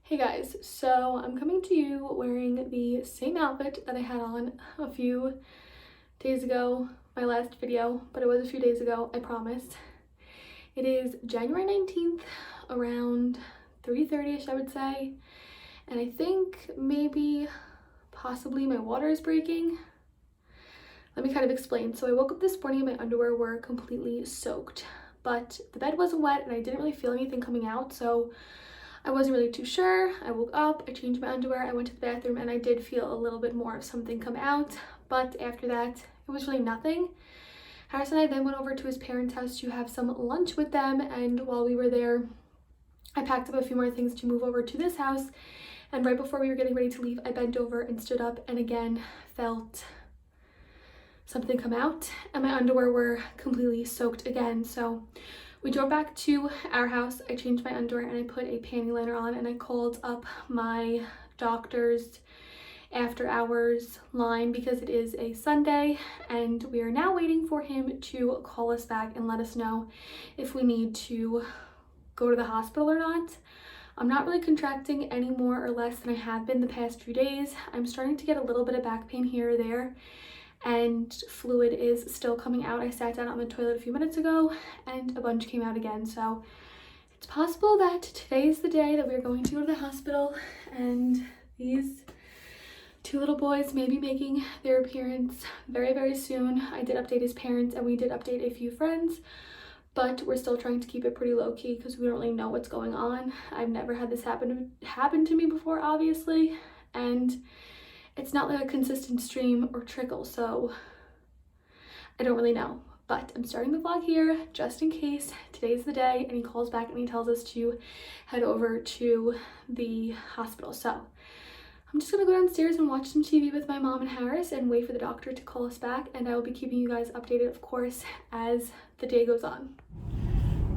Hey guys, so I'm coming to you wearing the same outfit that I had on a few days ago, my last video, but it was a few days ago, I promise. It is January 19th, around 3:30ish, I would say, and I think maybe possibly my water is breaking. Let me kind of explain. So I woke up this morning and my underwear were completely soaked, but the bed wasn't wet and I didn't really feel anything coming out, so I wasn't really too sure. I woke up, I changed my underwear, I went to the bathroom, and I did feel a little bit more of something come out, but after that, it was really nothing. Harris and I then went over to his parents' house to have some lunch with them, and while we were there, I packed up a few more things to move over to this house, and right before we were getting ready to leave, I bent over and stood up and again felt something come out, and my underwear were completely soaked again. So we drove back to our house, I changed my underwear, and I put a panty liner on, and I called up my doctor's after hours line because it is a Sunday, and we are now waiting for him to call us back and let us know if we need to go to the hospital or not. I'm not really contracting any more or less than I have been the past few days. I'm starting to get a little bit of back pain here or there, and fluid is still coming out. I sat down on the toilet a few minutes ago and a bunch came out again, so it's possible that today is the day that we're going to go to the hospital and these two little boys may be making their appearance very, very soon. I did update his parents and we did update a few friends, but we're still trying to keep it pretty low-key because we don't really know what's going on. I've never had this happen to me before, obviously, and it's not like a consistent stream or trickle, so I don't really know. But I'm starting the vlog here just in case today's the day and he calls back and he tells us to head over to the hospital. So I'm just gonna go downstairs and watch some TV with my mom and Harris and wait for the doctor to call us back, and I will be keeping you guys updated, of course, as the day goes on.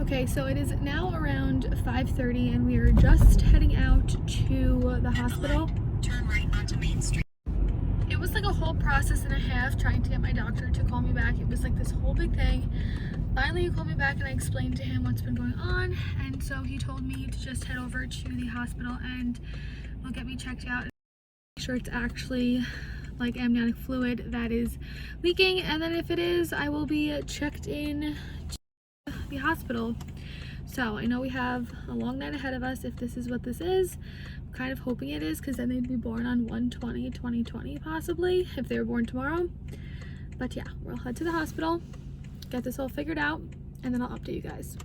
Okay, so it is now around 5:30 and we are just heading out to the hospital. Turn right onto Main Street. It was like a whole process and a half trying to get my doctor to call me back. It was like this whole big thing. Finally, he called me back and I explained to him what's been going on, and so he told me to just head over to the hospital and they'll get me checked out and make sure it's actually like amniotic fluid that is leaking, and then if it is, I will be checked in to the hospital. So I know we have a long night ahead of us if this is what this is. I'm kind of hoping it is, because then they'd be born on 1/20/2020 possibly if they were born tomorrow. But yeah, we'll head to the hospital, get this all figured out, and then I'll update you guys.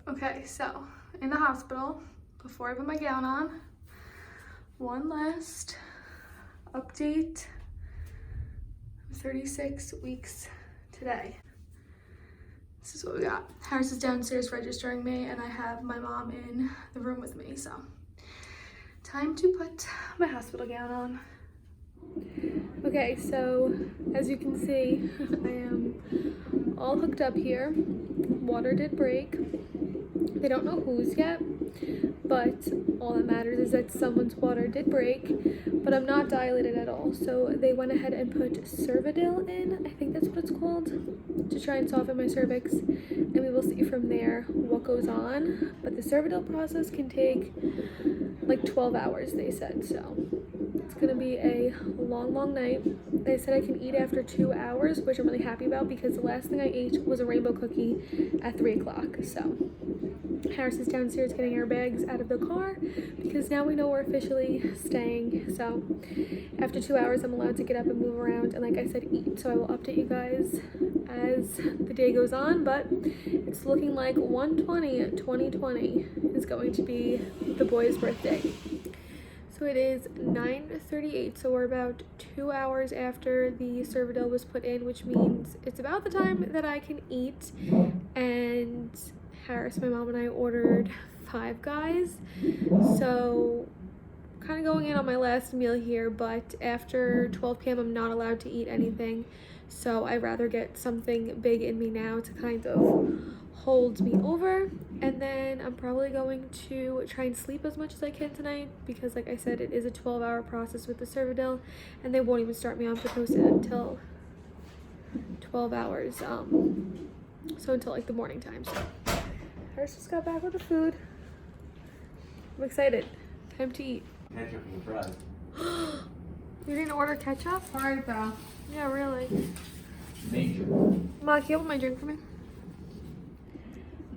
Okay, so in the hospital, before I put my gown on, one last update. I'm 36 weeks today. This is what we got. Harris is downstairs registering me and I have my mom in the room with me, so time to put my hospital gown on. Okay, so as you can see, I am all hooked up here. Water did break. They don't know whose yet, but all that matters is that someone's water did break, but I'm not dilated at all. So they went ahead and put Cervidil in, I think that's what it's called, to try and soften my cervix, and we will see from there what goes on. But the Cervidil process can take like 12 hours, they said, so it's gonna be a long night. They said I can eat after 2 hours, which I'm really happy about because the last thing I ate was a rainbow cookie at 3 o'clock. So Harris is downstairs getting our bags out of the car because now we know we're officially staying. So after 2 hours, I'm allowed to get up and move around and, like I said, eat. So I will update you guys as the day goes on, but it's looking like 1/20/2020 is going to be the boy's birthday. So it is 9:38, so we're about 2 hours after the Cervidil was put in, which means it's about the time that I can eat. And Harris, my mom, and I ordered Five Guys, so kind of going in on my last meal here, but after 12 p.m. I'm not allowed to eat anything, so I'd rather get something big in me now to kind of hold me over, and then I'm probably going to try and sleep as much as I can tonight because, like I said, it is a 12-hour process with the Cervidil, and they won't even start me on Pitocin until 12 hours, so until like the morning time. So Harris just got back with the food. I'm excited. Time to eat. Ketchup and fries. You didn't order ketchup? Alright, pal. Yeah, really. Nature. Ma, can you open my drink for me?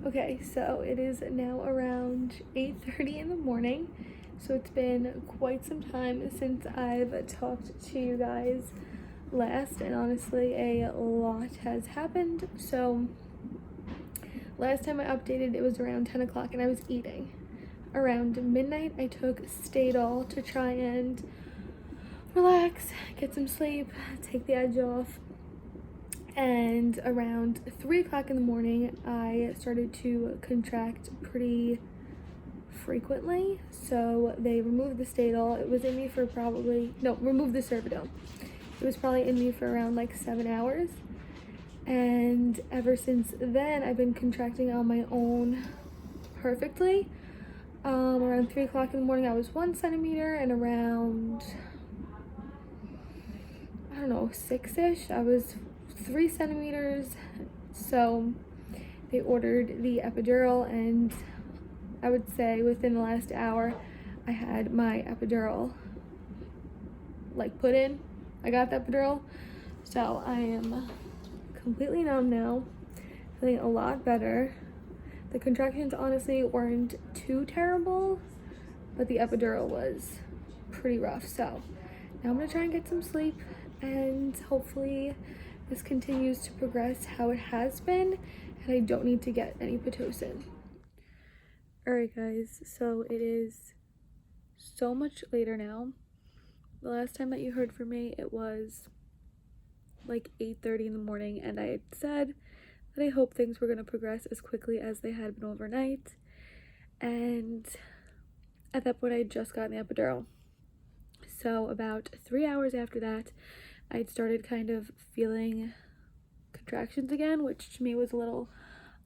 Okay, so it is now around 8:30 in the morning. So it's been quite some time since I've talked to you guys last, and honestly a lot has happened. So last time I updated, it was around 10 o'clock and I was eating. Around midnight, I took Stadol to try and relax, get some sleep, take the edge off. And around 3 o'clock in the morning, I started to contract pretty frequently. So they removed the Stadol. It was in me for removed the Servidil. It was probably in me for around like 7 hours. And ever since then, I've been contracting on my own perfectly. Around 3 o'clock in the morning, I was 1 centimeter, and around, I don't know, 6-ish, I was 3 centimeters. So they ordered the epidural, and I would say within the last hour, I had my epidural like put in. I got the epidural, so I am completely numb now, feeling a lot better. The contractions honestly weren't too terrible, but the epidural was pretty rough. So now I'm gonna try and get some sleep, and hopefully this continues to progress how it has been, and I don't need to get any Pitocin. Alright guys, so it is so much later now. The last time that you heard from me, it was like 8:30 in the morning, and I had said that I hope things were going to progress as quickly as they had been overnight. And at that point, I had just gotten the epidural. So about 3 hours after that, I'd started kind of feeling contractions again, which to me was a little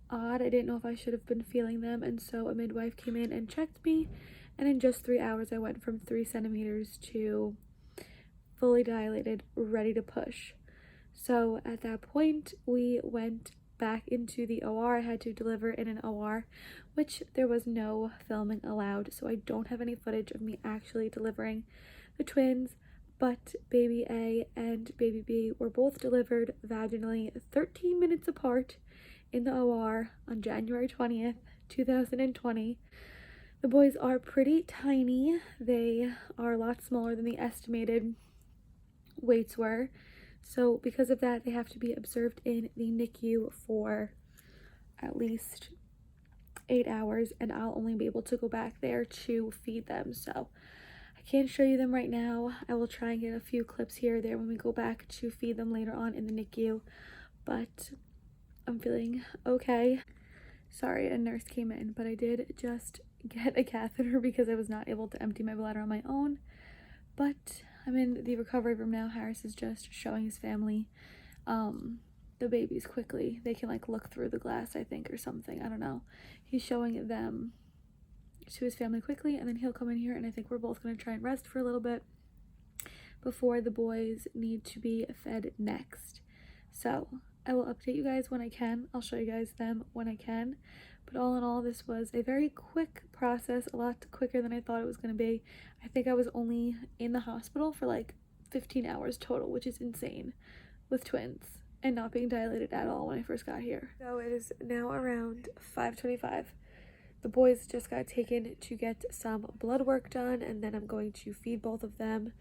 odd. I didn't know if I should have been feeling them, and so a midwife came in and checked me, and in just 3 hours, I went from 3 centimeters to fully dilated, ready to push. So at that point, we went back into the OR. I had to deliver in an OR, which there was no filming allowed, so I don't have any footage of me actually delivering the twins, but baby A and baby B were both delivered vaginally 13 minutes apart in the OR on January 20th, 2020. The boys are pretty tiny. They are a lot smaller than the estimated weights were. So because of that, they have to be observed in the NICU for at least 8 hours, and I'll only be able to go back there to feed them. So I can't show you them right now. I will try and get a few clips here or there when we go back to feed them later on in the NICU, but I'm feeling okay. Sorry, a nurse came in, but I did just get a catheter because I was not able to empty my bladder on my own. But I'm in the recovery room now. Harris is just showing his family the babies quickly. They can like look through the glass, I think, or something. I don't know. He's showing them to his family quickly, and then he'll come in here, and I think we're both going to try and rest for a little bit before the boys need to be fed next. So I will update you guys when I can. I'll show you guys them when I can. But all in all, this was a very quick process, a lot quicker than I thought it was going to be. I think I was only in the hospital for like 15 hours total, which is insane, with twins and not being dilated at all when I first got here. So it is now around 5:25. The boys just got taken to get some blood work done, and then I'm going to feed both of them.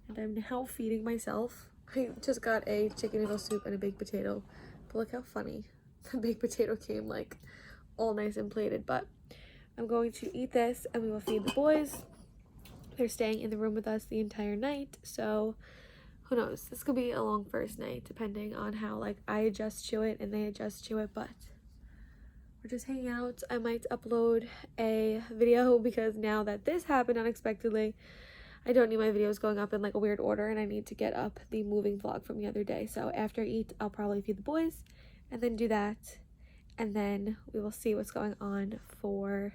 And I'm now feeding myself. I just got a chicken noodle soup and a baked potato, but look how funny. The baked potato came like all nice and plated, but I'm going to eat this and we will feed the boys. They're staying in the room with us the entire night, so who knows, this could be a long first night depending on how like I adjust to it and they adjust to it, but we're just hanging out. I might upload a video because now that this happened unexpectedly, I don't need my videos going up in like a weird order, and I need to get up the moving vlog from the other day. So after I eat, I'll probably feed the boys and then do that, and then we will see what's going on for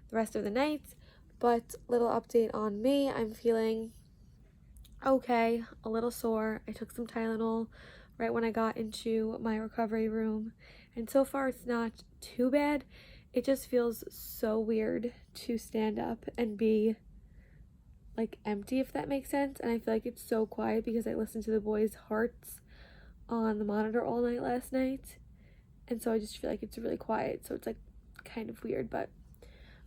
the rest of the night. But little update on me, I'm feeling okay, a little sore. I took some Tylenol right when I got into my recovery room, and so far it's not too bad. It just feels so weird to stand up and be like empty, if that makes sense. And I feel like it's so quiet because I listened to the boys' hearts on the monitor all night last night, and so I just feel like it's really quiet, so it's like kind of weird. But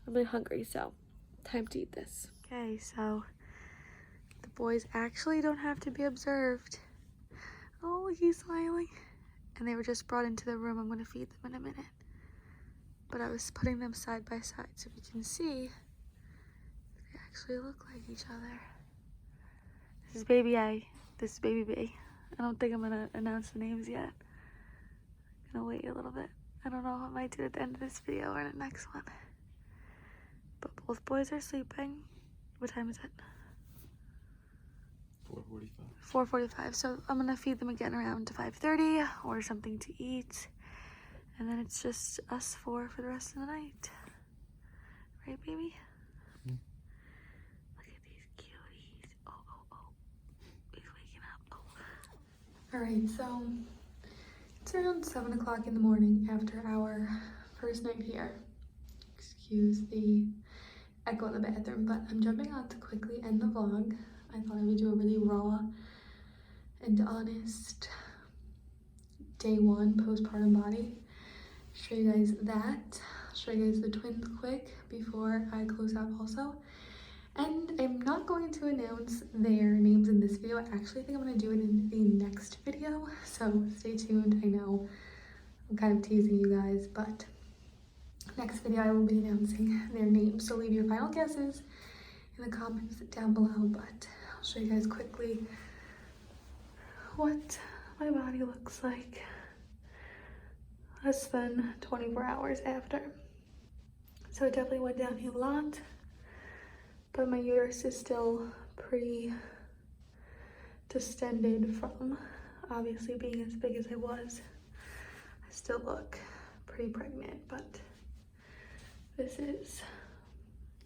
I'm really hungry, so time to eat this. Okay, so the boys actually don't have to be observed. Oh, he's smiling. And they were just brought into the room. I'm gonna feed them in a minute, but I was putting them side by side so we can see they actually look like each other. This is baby A, this is baby B. I don't think I'm gonna announce the names yet. I'm gonna wait a little bit. I don't know, I might do it at the end of this video or in the next one. But both boys are sleeping. What time is it? 4:45. 4:45. So I'm gonna feed them again around 5:30, order something to eat, and then it's just us four for the rest of the night. Right, baby? Mm. Look at these cuties. Oh. He's waking up. Oh. Alright, so it's around 7 o'clock in the morning after our first night here. Excuse the echo in the bathroom, but I'm jumping on to quickly end the vlog. I thought I would do a really raw and honest day one postpartum body. Show you guys that. Show you guys the twins quick before I close out also. And I'm not going to announce their names in this video. I actually think I'm going to do it in the next video, so stay tuned. I know I'm kind of teasing you guys, but next video I will be announcing their names, so leave your final guesses in the comments down below. But I'll show you guys quickly what my body looks like less than 24 hours after. So it definitely went downhill a lot, but my uterus is still pretty distended from obviously being as big as I was. I still look pretty pregnant, but this is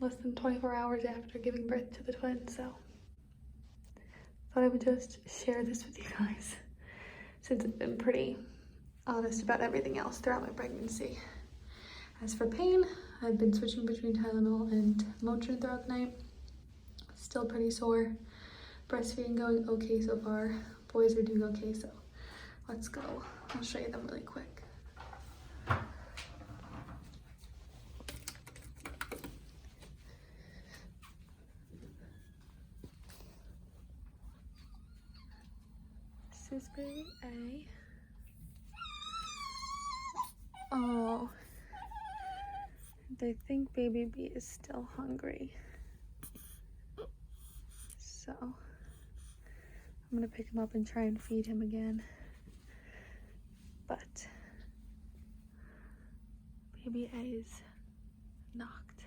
less than 24 hours after giving birth to the twins, so thought I would just share this with you guys since I've been pretty honest about everything else throughout my pregnancy. As for pain, I've been switching between Tylenol and Motrin throughout the night. Still pretty sore. Breastfeeding going okay so far. Boys are doing okay, so let's go. I'll show you them really quick. This is baby A. Oh, they think baby B is still hungry. So I'm gonna pick him up and try and feed him again. But baby A is knocked.